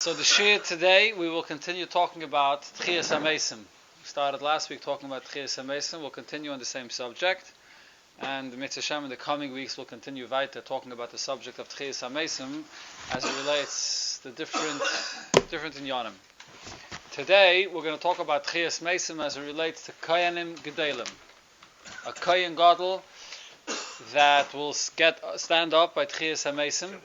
So the shir today, we will continue talking about Techiyas Hameisim. We started last week talking about Techiyas Hameisim. We'll continue on the same subject. And the Mitzvah Shem in the coming weeks will continue weiter talking about the subject of Techiyas Hameisim as it relates to different inyanim. Today, we're going to talk about Techiyas Hameisim as it relates to Kohenim Gadolim. A Kohen Gadol that will stand up by Techiyas Hameisim.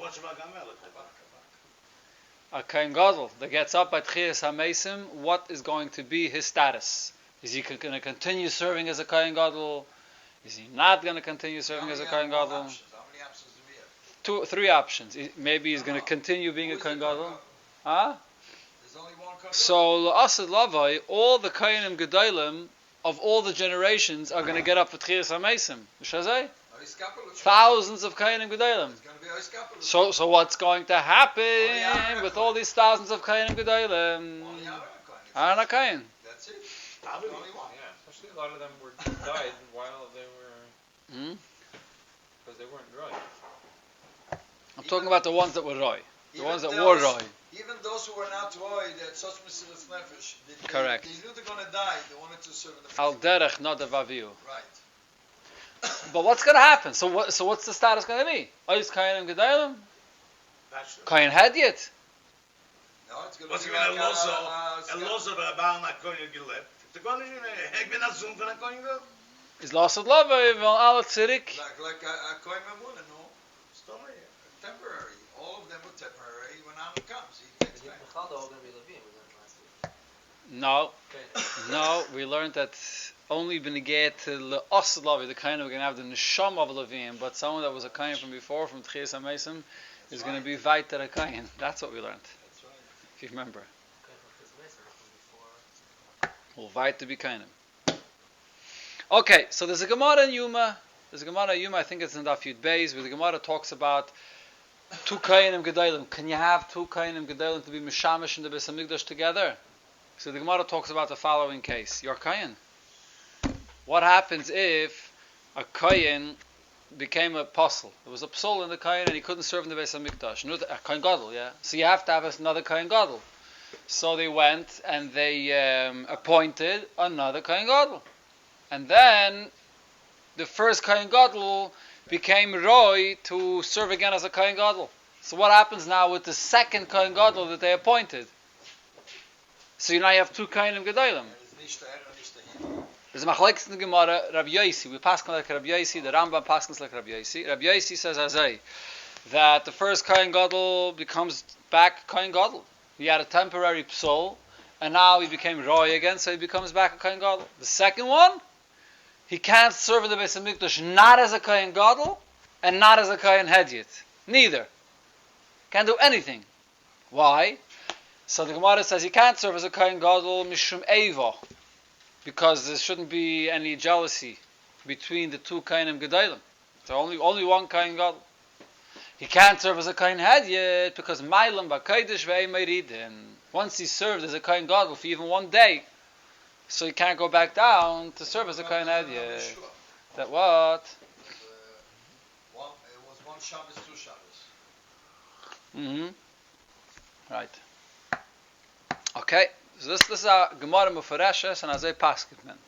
A Kohen Gadol that gets up by Techiyas Hameisim, what is going to be his status? Is he going to continue serving as a Kohen Gadol? Is he not going to continue serving as a Kohen Gadol? How many options do we have? Three options. Maybe he's going to continue being a Kohen Gadol. Huh? There's only one Kohen Gadol. So, Asad Lavai, all the Kohenim Gedolim of all the generations are going to get up for Techiyas Hameisim. Shazai? Thousands of Kohenim Gedolim. So what's going to happen with all these thousands of Kohenim Gedolim? Aaron HaKohen. That's it. Only one. Yeah, especially a lot of them died while they were, because they weren't roy. I'm talking about the ones that were roy. The ones that were roy. Even those who were not roy, that such mesiras nefesh. Correct. They knew they're going to die. They wanted to serve in the Al derech nadav avihu. Right. But what's going to happen? So what's the status going to be? Ois Kohenim Gedolim? Kohen Hedyet? No, it's going to Was be ik like een losse rabban naar koning gelebt. De koning ik ben een zoon van een koning. Is lost at love, van alle tzirik. like a kohen memuna, no? Temporary. All of them were temporary. When Aaron comes, he takes back. No, we learned that only benegay to le'asad lavi, the kind of we're going to have the neshama of a Levim, but someone that was a kohen from before, from Techiyas Hameisim, is going to be vayter a kohen. That's what we learned. That's right. If you remember. Well, vayter be kohenim. Okay, so there's a Gemara in Yuma. I think it's in Daf Yud Beis, where the Gemara talks about two Kohenim Gedolim. Can you have two Kohenim Gedolim to be Mishamish in the Beis Hamikdash together? So the Gemara talks about the following case. You're a Kohen. What happens if a Kohen became a apostle? There was a psul in the Kohen and he couldn't serve in the Beis Hamikdash. A Kohen Gadol, yeah? So you have to have another Kohen Gadol. So they went and they appointed another Kohen Gadol. And then the first Kohen Gadol became Roy to serve again as a Kohen Gadol. So what happens now with the second Kohen Gadol that they appointed? So now you have two Kohenim Gedolim. There's a machlekes in the Gemara, Rabbi Yosi. We pass like Rabbi Yosi, the Rambam passes like Rabbi Yosi. Rabbi Yosi says Azay, that the first Kohen Gadol becomes back Kohen Gadol. He had a temporary psul, and now he became Roy again, so he becomes back a Kohen Gadol. The second one, he can't serve in the Beis Hamikdash not as a Kohen Gadol and not as a Kohen Hedyet. Neither. Can't do anything. Why? So the Gemara says he can't serve as a Kohen Gadol mishum eva, because there shouldn't be any jealousy between the two Kohenim Gedolim. So only one Kohen Gadol. He can't serve as a Kohen Hedyet because Mailam B'Kodesh Ve'Eimeridin. Once he served as a Kohen Gadol for even one day, so he can't go back down to serve as a Kohen Hedyet. That what? It was one Shabbos, two Shabbos. Right. Okay. So this is a Gemara Mufareshes and Azay Paskitman.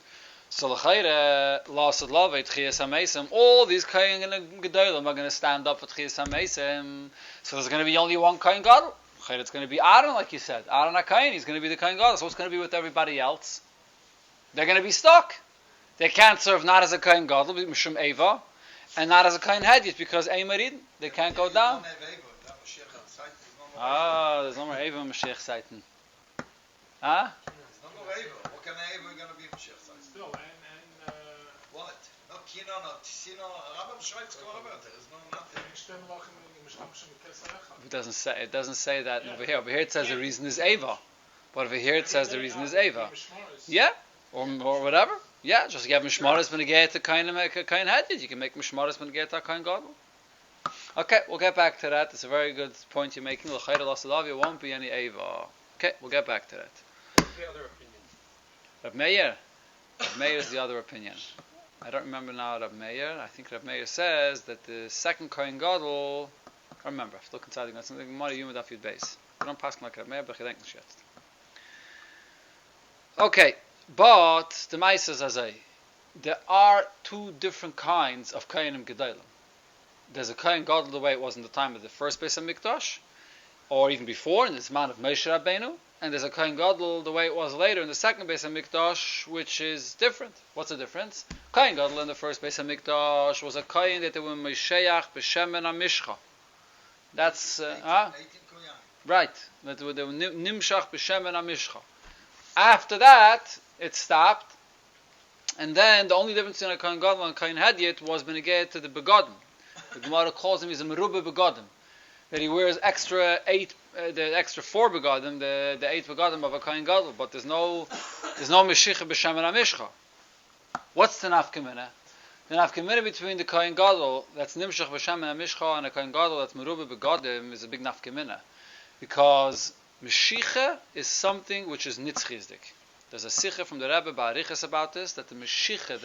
So l'chayre lasad lavei Techiyas Hameisim. All these Kohen Gedolim are going to stand up for Techiyas Hameisim. So there's going to be only one Kohen Gadol. It's going to be Aaron, like you said. Aaron HaKohen, he's going to be the Kohen Gadol. So what's going to be with everybody else? They're going to be stuck. They can't serve not as a Kohen Gadol, Mishum Eva, and not as a Kohen Hedyet because Eimerid. They can't go down. There's no more Eva and Moshiach Satan. Huh? There's no more Eva. What kind of Eva are going to be Moshiach Satan? Still, and What? No Kino, no Tisino. Rabbi Schweitz, come over. There's no nothing. It doesn't say that over here. Over here it says the reason is Eva. But over here it says the reason is Eva. Yeah, or whatever. Yeah, just you have Mishmaris when you get to Kohen Hedyet. You can make Mishmaris when you get to Kohen Gadol. Okay, we'll get back to that. It's a very good point you're making. L'chayre lasadav, it won't be any Eva. Okay, we'll get back to that. what's the other opinion? Rab Meir. Rab Meir is the other opinion. I don't remember now Rab Meir. I think Rab Meir says that the second Kohen Gadol, I remember, I have to look inside the Gemara Yuma Daf Yud Beis. We don't pass like Rabbi Meir, but gedenk nicht jetzt. Okay, but the Maisa Zazai, there are two different kinds of Kohenim Gedolim. There's a Kohen Gadol the way it was in the time of the first Beis HaMikdash, or even before in the Zman of Moshe Rabbeinu, and there's a Kohen Gadol the way it was later in the second Beis HaMikdash, which is different. What's the difference? Kohen Gadol in the first Beis HaMikdash was a Kohen that they were Moshiach b'Shemen HaMishcha. That's 18 right. That they were Nimshach b'Shemen HaMishcha. After that, it stopped, and then the only difference in a Kohen Gadol and a Kohen Hadiyat was beneged to the begodim. The Gemara calls him, he's a merubah begodim, that he wears the extra 4 begodim, the 8 begodim of a Kohen Gadol, but there's no Meshicha b'Shemen HaMishcha. What's the nafkamina? The nafkamina between the Kohen Gadol that's Nimshach b'Shemen HaMishcha and a Kohen Gadol that's merubah begodim is a big nafkamina, because Meshicha is something which is nitzchizdik. There's a sicha from the Rebbe Ba'arichas about this, that the Meshicha,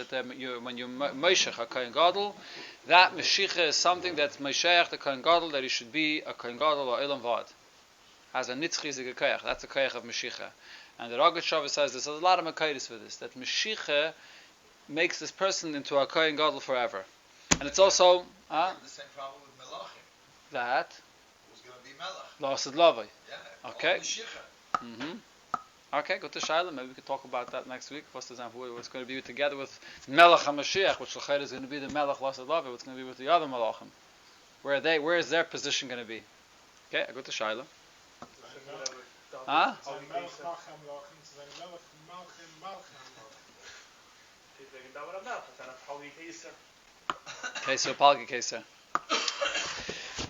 when you Moshiach a Kohen Gadol, that Meshicha is something that's Moshiach the Kohen Gadol, that he should be a Kohen Gadol or Elam Vad. Has a nitzchizdik koyach. That's the koyach of Meshicha. And the Rogatchover says there's a lot of Makaitis for this, that Meshicha makes this person into a Kohen Gadol forever. And it's also The same problem with Melachim. that Who's going to be Melach? Losid Lavai. Yeah. Okay. all Meshicha. Mm-hmm. Okay, go to Shaila. Maybe we could talk about that next week. What's going to be together with Melech HaMashiach, which L'chayr is going to be the Melech Lasad Lavi. What's going to be with the other Malachim? Where is their position going to be? Okay, I go to Shaila. Huh? Keser, Palgi Keser.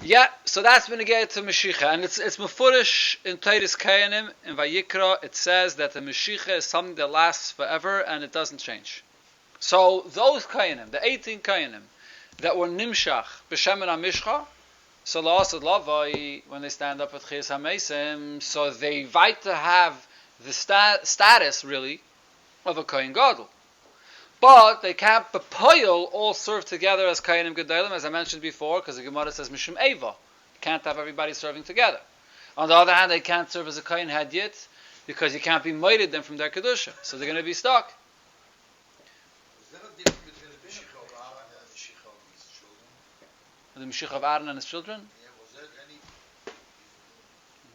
Yeah, so that's been again to Meshicha, and it's mefurish in Teiris Kayanim in Vayikra. It says that the Meshicha is something that lasts forever and it doesn't change. So those Kayanim, the 18 Kayanim that were Nimshach b'Shemen HaMishcha, so La'asad Lavai, when they stand up at Techiyas Hameisim, so they invite to have the status really of a Kohen Gadol. But they can't bepoil all serve together as Kohenim Gedolim, as I mentioned before, because the Gemara says Mishum Eva. You can't have everybody serving together. On the other hand, they can't serve as a Kohen Hadiyat, because you can't be mighted them from their Kedusha. So they're going to be stuck. Is there a difference between the Meshicha of Aaron and the Meshicha of his children? The Moshiach of Aaron and his children? Yeah, was there any...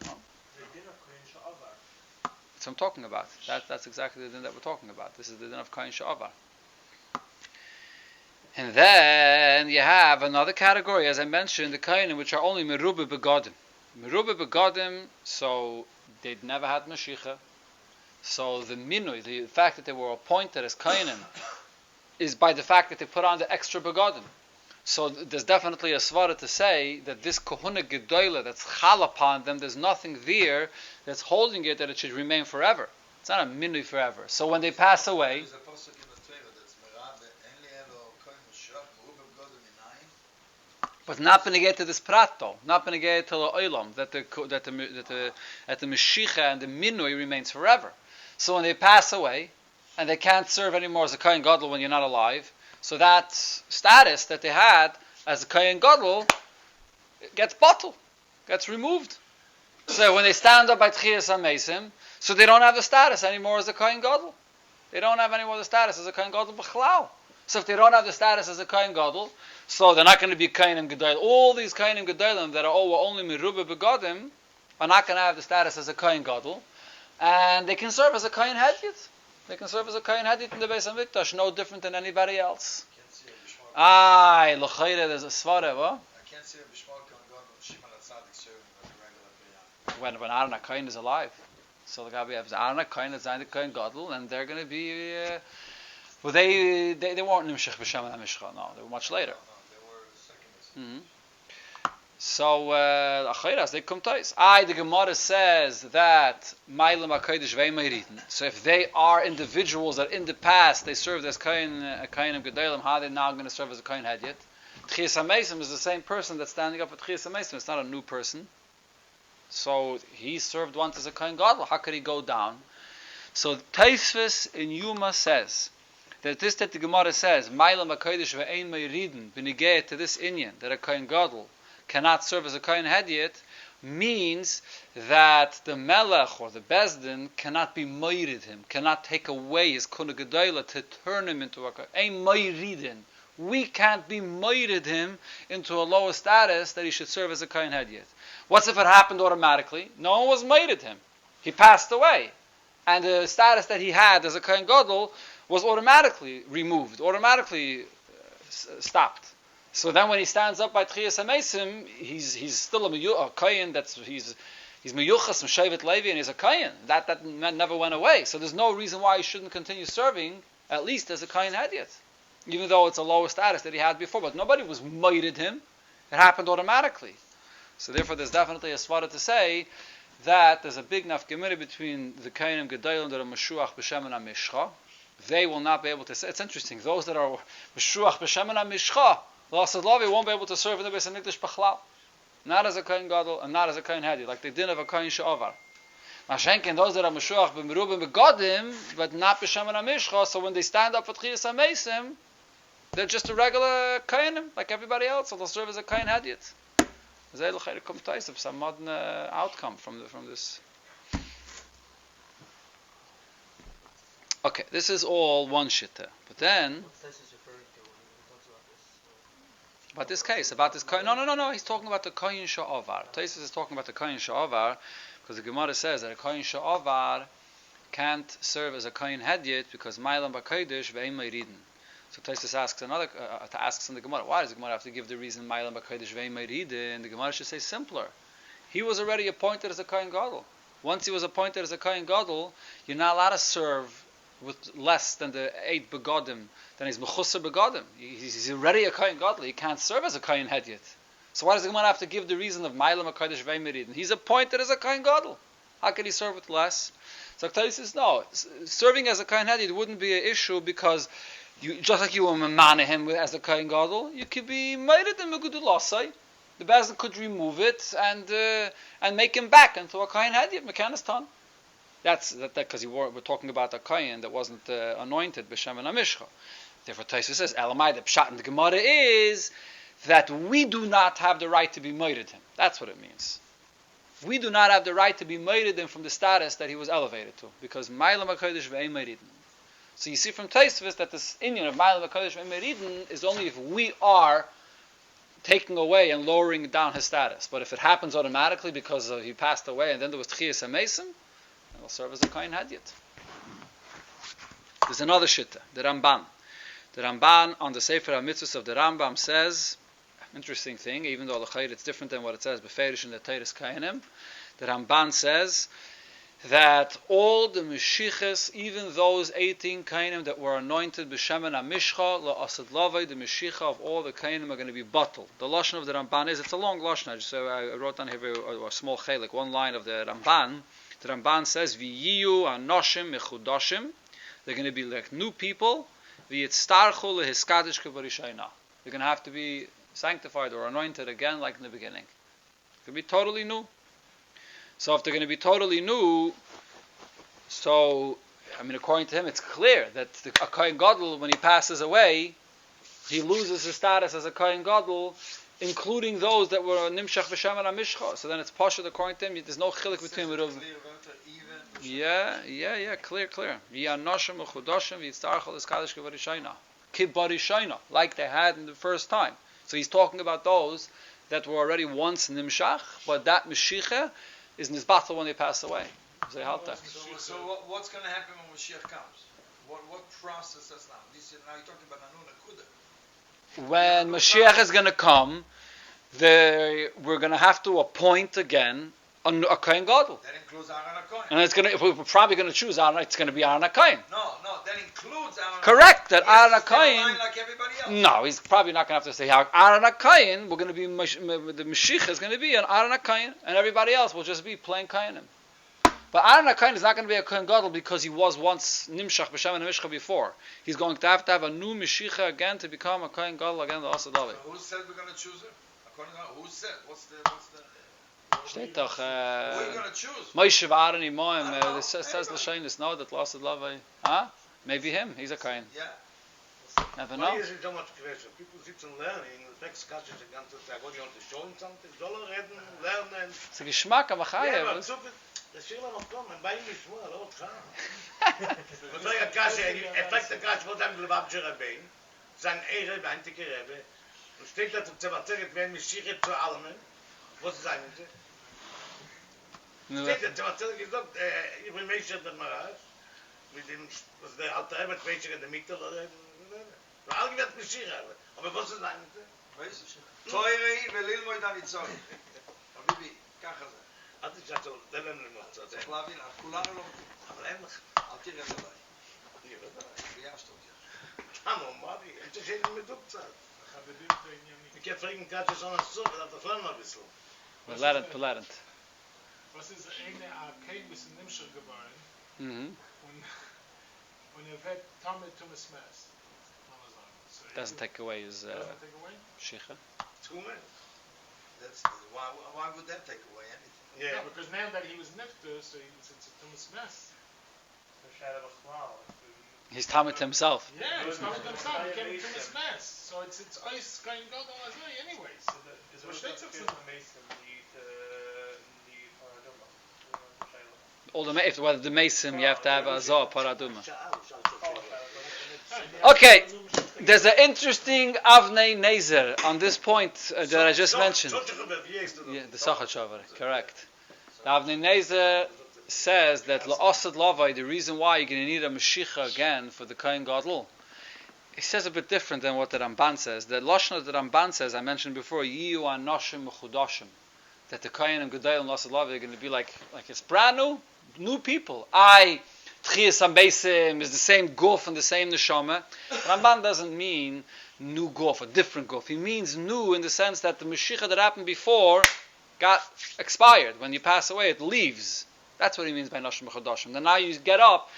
No. That's what I'm talking about. That's exactly the din that we're talking about. This is the din of Kohen Sha'avar. And then you have another category, as I mentioned, the Kohenim, which are only Merubah Begodim. Merubah Begodim, so they'd never had Mashiach. So the Minui, the fact that they were appointed as Kohenim, is by the fact that they put on the extra Begodim. So there's definitely a svara to say that this Kohuna Gedoyla that's chal upon them, there's nothing there that's holding it that it should remain forever. It's not a Minui forever. So when they pass away... There's a pasuk in the Torah that's Merabe, Enli Elo Kohen Moshiach, Merubah Begodim Minayin. But not going to get to this prat though, not going to get to the oilam that the Meshicha and the Minui remains forever. So when they pass away and they can't serve anymore as a Kohen Gadol when you're not alive, so that status that they had as a Kohen Gadol gets bottled, gets removed. So when they stand up by Techiyas Hameisim, so they don't have the status anymore as a Kohen Gadol. They don't have any more the status as a Kohen Gadol b'chlal. So if they don't have the status as a Kohen Gadol, so they're not going to be Kohenim Gedolim. All these Kohenim Gedolim that are only Merubah Begodim are not going to have the status as a Kohen Gadol, and they can serve as a Kohen Hadiyat. They can serve as a Kohen Hadiyat in the Beis HaMikdash, no different than anybody else. Aye, l'chayre, there's a svara, what? I can't see a Bishmal Kohen Gadol and Shimon HaTzadik serving like a regular Kohen. When Aaron HaKohen is alive. So the Gabi has Aaron HaKohen and Zayin HaKohen Gadol, and they're going to be... well, they weren't Nimshach b'Shemen HaMishcha, no, they were much later. No, they were second. Mm-hmm. So, Achayras, they come twice. The Gemara says that Mailam HaKodesh V'Meiriten. So if they are individuals that in the past they served as Kohenim Gedolim, how are they now going to serve as a Kohen Hadiyat? Techiyas Hameisim is the same person that's standing up at Techiyas Hameisim. It's not a new person. So he served once as a Kohen Gadol. How could he go down? So Taisvis in Yuma says that the Gemara says Mailam HaKodesh V'Meiriten B'nigeh to this inyan that a Kohen Gadol cannot serve as a Kohen Hadiyat, means that the Melech or the Bezdin cannot be moirid him, cannot take away his Kohen Gadol to turn him into a Kohen. Ein moiridin. We can't be moirid him into a lower status that he should serve as a Kohen head yet. What's if it happened automatically? No one was moirid him. He passed away. And the status that he had as a Kohen Gadol was automatically removed, automatically stopped. So then when he stands up by Techiyas Hameisim, he's still a Kohen, he's meyuchas from Shevet Levi, and he's a Kohen. That never went away. So there's no reason why he shouldn't continue serving, at least as a Kohen head yet. Even though it's a lower status that he had before. But nobody was moited him. It happened automatically. So therefore there's definitely a svara to say that there's a big nafkamina between the Kohenim Gedolim that are Moshiach b'Shem and Mishcha. They will not be able to say. It's interesting. Those that are Moshiach b'Shem and Mishcha, the Lasad Lavi won't be able to serve in the Beis HaMikdash b'chlal. Not as a Kohen Gadol and not as a Kohen Hadi, like they didn't have a Kohen She'ovar. Mashenkin, those that are Moshiach b'Merubim b'Godim, but not b'Shem and Mishcha, so when they stand up for Techiyas Hameisim, they're just a regular Kohenim, like everybody else, so they'll serve as a Kohen Hadiyat. There's some modern outcome from this. Okay, this is all one shitta. But then, about this case, about this Kohen, no, he's talking about the Kohen She'ovar. Taisus is talking about the Kohen She'ovar, because the Gemara says that a Kohen She'ovar can't serve as a Kohen Hadiyat, because Mailam B'Kodesh Ve'im Meiriden. So Taisus asks asks in the Gemara, why does the Gemara have to give the reason Mailam B'Kodesh Ve'im Meiriden? The Gemara should say simpler. He was already appointed as a Kohen Gadol. Once he was appointed as a Kohen Gadol, you're not allowed to serve with less than the 8 begodim, then he's mechusar begodim. He's already a Kohen Gadol. He can't serve as a Kohen Hadiyat. So why does the Gemara have to give the reason of Mailam HaKodesh V'Meridin? He's appointed as a Kohen Gadol. How can he serve with less? So Ktali says, no, serving as a Kohen Hadiyat wouldn't be an issue because just like you were mamana him as a Kohen Gadol, you could be meirid in Megudulasai. The Bezdin could remove it and make him back into a Kohen Hadiyat, Mekanistan. That's because we're talking about a Kohen that wasn't anointed b'Shem and Amishcha. Therefore, Taisus says, Elamai, the Pshat in the Gemara is that we do not have the right to be meirid him. That's what it means. We do not have the right to be meirid him from the status that he was elevated to, because Mailam HaKodesh Ve'em Meiriden. So you see from Taisus that this Inyan of Mailam HaKodesh Ve'em Meiriden is only if we are taking away and lowering down his status. But if it happens automatically because he passed away and then there was Techiyas Hameisim, it will serve as a Kohen Hadiyat. There's another shitta, the Ramban. The Ramban on the Sefer HaMitzvos of the Rambam says, interesting thing, even though it's different than what it says Beferish in the Teiris Kayanim, the Ramban says that all the Meshiches, even those 18 Kayanim that were anointed b'Shem and Amishcha, la'asad lavai, the Meshicha of all the Kayanim are going to be bottled. The Lashon of the Ramban is, it's a long Lashon, so I wrote down here a small chelik, one line of the Ramban. The Ramban says, V'yiyu anoshim mechudashim, they're going to be like new people, v'yitztarchu lehiskadish kevarishayna. They're going to have to be sanctified or anointed again like in the beginning. They're going to be totally new. So if they're going to be totally new, according to him, it's clear that a Kohen Gadol, when he passes away, he loses his status as a Kohen Gadol, including those that were Nimshach V'Shem and Amishcha. So then it's Pasha, according to him, there's no chilik between them. Clear. Like they had in the first time. So he's talking about those that were already once Nimshach, but that Meshicha is Nizbatel when they pass away. So what's going to happen when Moshiach comes? What process is now? Now you're talking about Anun Akuda. When Moshiach is going to come, we're going to have to appoint again a Kohen Gadol. That includes Aaron HaKohen. And if we're probably going to choose Aaron, it's going to be Aaron HaKohen. No, that includes Aaron HaKohen. Correct, that Aaron HaKohen. Like everybody else. No, he's probably not going to have to say how Aaron HaKohen. We're going to be the Mashiach is going to be an Aaron HaKohen, and everybody else will just be plain Kohenim. But Aaron HaKohen is not going to be a Kohen Gadol because he was once Nimshach B'Shem and Mishcha before. He's going to have a new Mashiach again to become a Kohen Gadol again. The Asa David. So who said we're going to choose him? Who said? What's the? Steht doch, who are you going to choose? Moshe V'Aaron Imoim, says the Shainis, no, that lost Lavai. Huh? Maybe him, he's a Kohen. Yeah. Never Why know. is it so much question? People sit and learning, the next catch is the ganze Tag. What do you want to show him something? Soll reden, lernen? It's a geschmack, aber Yeah, chayev. but so the Schiller will come and buy me small, oh, come. But so a cash, effect the cash, what I'm about to Rabbein, sein Ehre, ein Tike Rebbe, und steht da zu erzählen, wenn Moshiach zu allem, was ist eigentlich? Steht da zu erzählen, gesagt, ich bin Moshiach der Marash, mit dem, was der alte Rebbe, Moshiach in der Mitte, weil alle wird Moshiach, aber was ist eigentlich? weißt du? Teure, וללמוד הניצול. חביבי, ככה זה. אל תשאל, תן להם למוצא. צריך להבין, כולנו לא... אבל אין לך. אל תרד עליי. אני יורד עליי. גיישת אותי. Mari, ich sehe nicht mit Dukzeit. Ich habe fragen, kann ich so eine Suppe, das lernen wir ein bisschen. Belernt. Was ist eine Arcade in Nimschel geworden? Mhm. Und wird Tommy Thomas Mess. Doesn't take away his Doesn't take away? shicha. 2 minutes. That's, why would that take away anything? Yeah, because now that he was nifter, so it's a Thomas Mess. He's Talmud himself. Yeah, he's Tommy himself. He became a Thomas Mess. So it's ice Kohen Gadol as well, anyways. So steht sich so. All the if whether the mason you have to have a zoh paraduma. Okay, there's an interesting Avnei Nezer on this point that I just mentioned. Yeah, the Sachat Shavar, correct. The Avnei Nezer says that La'asad Lavai, the reason why you're going to need a Mashiach again for the Kohen Gadol, he says a bit different than what the Ramban says. The Lashon that the Ramban says, I mentioned before, Yiyu Anoshim Mechudashim, that the Kohen and Gadol and La'asad Lavai are going to be like it's brand new people. Techiyas Hameisim is the same guf and the same neshama. Ramban doesn't mean new guf, a different guf. He means new in the sense that the Moshiach that happened before got expired. When you pass away, it leaves. That's what he means by Nashim Chodashim. Then now you get up,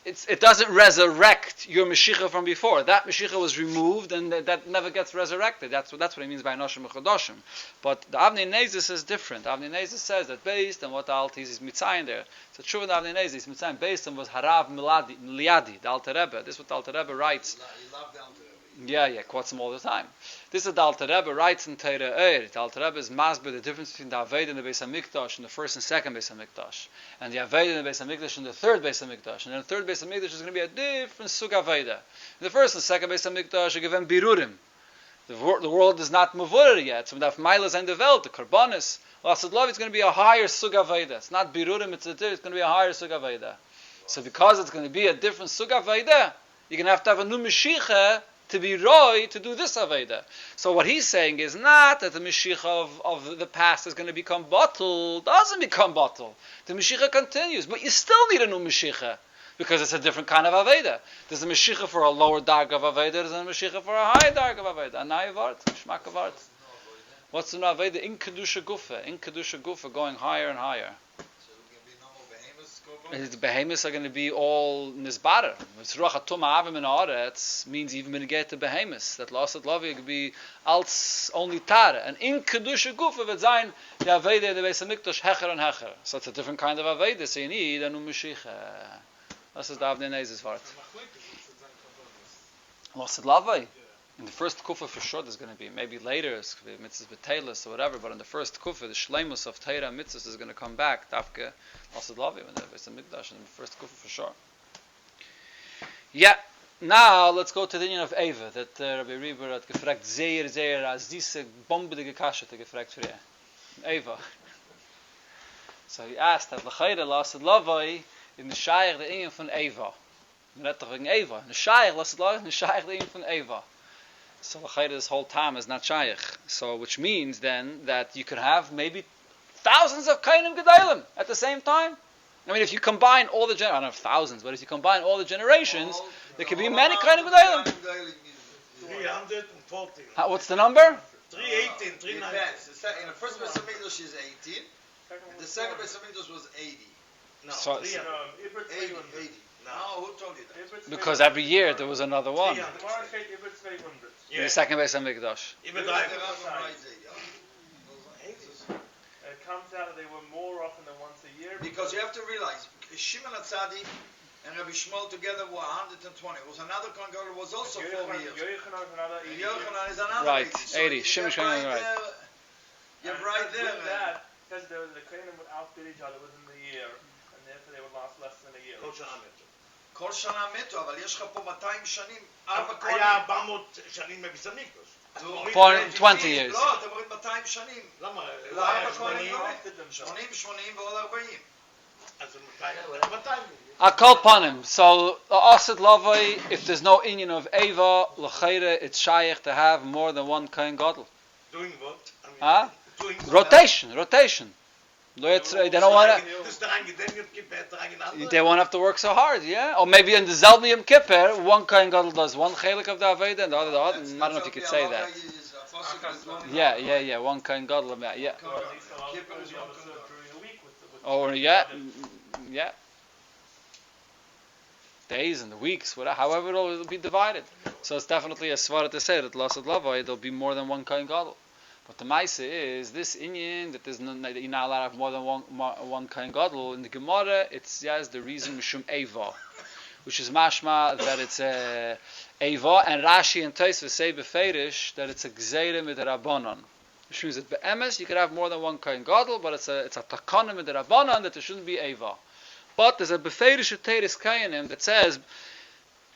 it doesn't resurrect your Moshiach from before. That Moshiach was removed and that never gets resurrected. That's what he means by Nashim Chodashim. But the Avnei Nezer says different. Avnei Nezer says that based on what the Alter is mitzayin there. So true in the Avnei Nezer is mitzayin based on was Harav Miliadi, the Alter Rebbe. This is what the Alter Rebbe writes. You love the Alter Rebbe. Yeah, quotes him all the time. This is the Alter Rebbe writes in Teira Eir. The Alter Rebbe is masber the difference between the Aved and the Beis Hamikdash and the first and second Beis Hamikdash, and the Aved and the Beis Hamikdash and the third Beis Hamikdash. And then the third Beis Hamikdash is going to be a different sug Aveda. In the first and second Beis Hamikdash are given birurim. The world is not mavur yet. So we have milas and the Welt, the Karbanis. Lasad Love, it's going to be a higher sug Aveda. It's not birurim. It's going to be a higher sug Aveda. So because it's going to be a different sug Aveda, you're going to have a new Mashiach to be roy to do this Aveda. So what he's saying is not that the Mashiach of the past is going to become bottled. Doesn't become bottled. The Mashiach continues, but you still need a new Mashiach because it's a different kind of Aveda. There's a Mashiach for a lower dark of Aveda. There's a Mashiach for a higher dark of Aveda. Anai Vart, Shmak Vart. What's the Aveda? In Kedusha Gufa, going higher and higher. The behemoths are going to be all nisbarer. It's ruach atum avim in aretz means even when you get to behemoths that lasat lavi could be als only tare. And in kedusha gufa wird sein the aveda the Beis Hamikdash hecher and hecher. So it's a different kind of aveda. So you need a new Mashiach. This is the Avnei Nezer's part. Lasat lavi. In the first kufa for sure there's going to be. Maybe later it's going to be mitzvahs b'teilas or whatever. But in the first kufa, the shleimus of Torah and mitzvahs is going to come back. Dafke also lavi when there's a mikdash in the first kufa for sure. Yeah. Now let's go to the union of Eva that Rabbi Rieber had gefragt sehr as diese bombelige kasche hat gefragt für Eva. So he asked that l'chayre lasad lavai in the shaykh the union von Eva. Net doch wegen Eva. The shaykh lasad lavai in the shaykh the union von Eva. So this whole time is not shaykh. So which means then that you could have maybe thousands of Kohenim Gedolim at the same time. I mean, if you combine all the I don't know thousands, but if you combine all the generations, there could be many Kohenim Gedolim. 314. What's the number? 318, 319. In the first Beis Hamikdash is 18. The second Beis Hamikdash was 80. No, So- 300. 80. No, who told you that? Because every year there was another one. 300. In Yeah. the second Beis Hamikdash. Even The though Rambam writes 80. It comes out that they were more often than once a year. Because you have to realize, Shimon HaTzadik and Rabbi Shmuel together were 120. There was another Kohen Gadol who was also 4 years. Yochanan is another 80 years. Yochanan is another Right, 80. So 80. you're Shimon right right. there. You're right there. With that, because the Kohanim would outbid each other within the year, and therefore they would last less than a year. כל שנה מתו, אבל יש לך פה 200 שנים. 4 היה 400 שנים בביס המקדוש. 20 years. לא, אתה מוריד 200 שנים. למה? לא, 4 כהנים 80 ועוד 40. אז 200. Akol panim. So the Asid Lavai, if there's no union of Eva, L'chayre, it's shaykh to have more than one Kohen Gadol. Doing what? Huh? Doing what? Rotation. They don't want to. They won't have to work so hard, yeah. Or maybe in the Zelmi Yom Kippur, one Kohen Gadol does one chelik of the Aveda and the other. I don't know if you could say that. Yeah. One Kohen Gadol, yeah. Or yeah. Days and the weeks, whatever, however it'll be divided. So it's definitely a svara to say that Lasad Lavai there'll be more than one Kohen Gadol. But the Maisa is this inyan that there's that you're not allowed to have more than one Kohen Gadol. In the Gemara, it's the reason Mishum Eva, which is mashma that it's a Eva, and Rashi and Tosfos say beferish that it's a Gzeira mit Rabbanon. Which means that be'emes you could have more than one Kohen Gadol, but it's a takana mit Rabbanon that there shouldn't be Eva. But there's a beferish teres kayanim that says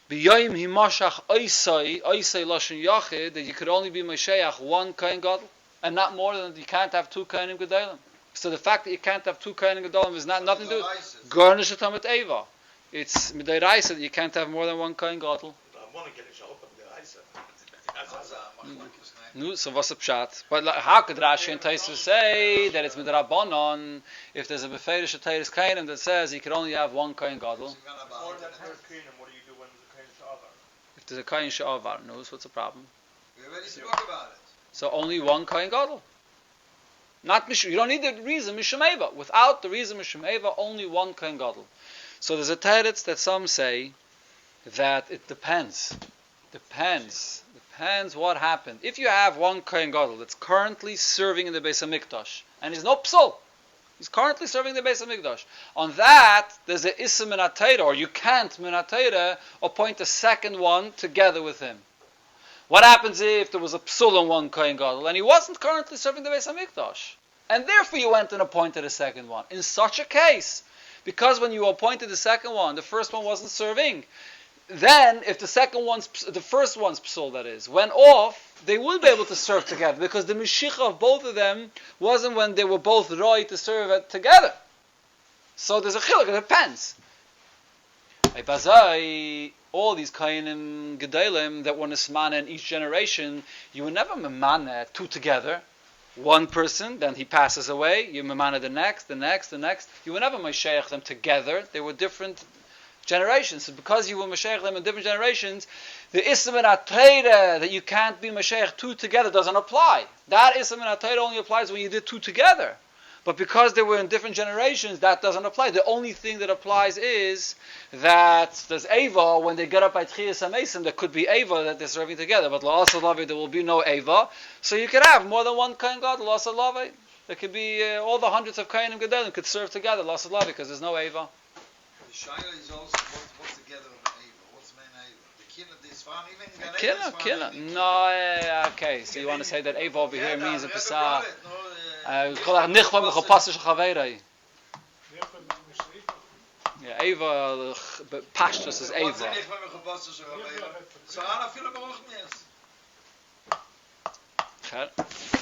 b'yoyim himashach oisai lashon yachid that you could only be Moshiach one Kohen Gadol. And not more than you can't have 2 Kohanim Gedolim. So the fact that you can't have 2 Kohanim Gedolim is nothing to do. Garnish it Eva. It's midayraisa that you can't have more than 1 Kohen Gadol. No, so what's the pshat? But how could Rashi and Tosfos say that it's midrabanon if there's a beferish teres Kohanim that says you can only have 1 Kohen Gadol? Or that first Kohanim, what do you do when there's a Kohen Sha'avar? If there's a Kohen Sha'avar, knows what's the problem? We already spoke about it. So only 1 Kohen Gadol. Not Mishum. You don't need the reason Mishum Eva. Without the reason Mishum Eva, only 1 Kohen Gadol. So there's a teretz that some say that it depends. Depends what happened. If you have 1 Kohen Gadol that's currently serving in the Beis HaMikdash, and he's no psul, he's currently serving the Beis HaMikdash. On that, there's a Issa min HaTorah, or you can't min HaTorah appoint a second one together with him. What happens if there was a psul on 1 Kohen Gadol and he wasn't currently serving the Beis HaMikdash, and therefore you went and appointed a second one? In such a case, because when you appointed the second one, the first one wasn't serving, then if the first one's psul, that is, went off, they would be able to serve together because the Moshiach of both of them wasn't when they were both right to serve together. So there's a chiluk. It depends. All these Kohanim Gedolim that were Nismana in each generation, you would never Memana 2 together. 1 person, then he passes away, you Memana the next. You would never Moshiach them together. They were different generations. So because you were Moshiach them in different generations, the Isam and HaTorah that you can't be Moshiach 2 together doesn't apply. That Isam and HaTorah only applies when you did 2 together. But because they were in different generations, that doesn't apply. The only thing that applies is that there's Eva, when they get up by Techiyas Hameisim, there could be Eva that they're serving together. But La'asad Lavi, there will be no Eva. So you could have more than 1 Kohen Gadol, La'asad Lavi. There could be all the hundreds of Kohanim Gedolim could serve together, La'asad Lavi, because there's no Eva. The Shaila is also what's together with Eva. What's the main Eva? The Kinna, this one, even No, okay. So you want to say that Eva over here means a Pesach. Yeah, Eva, Pashtus is Eva.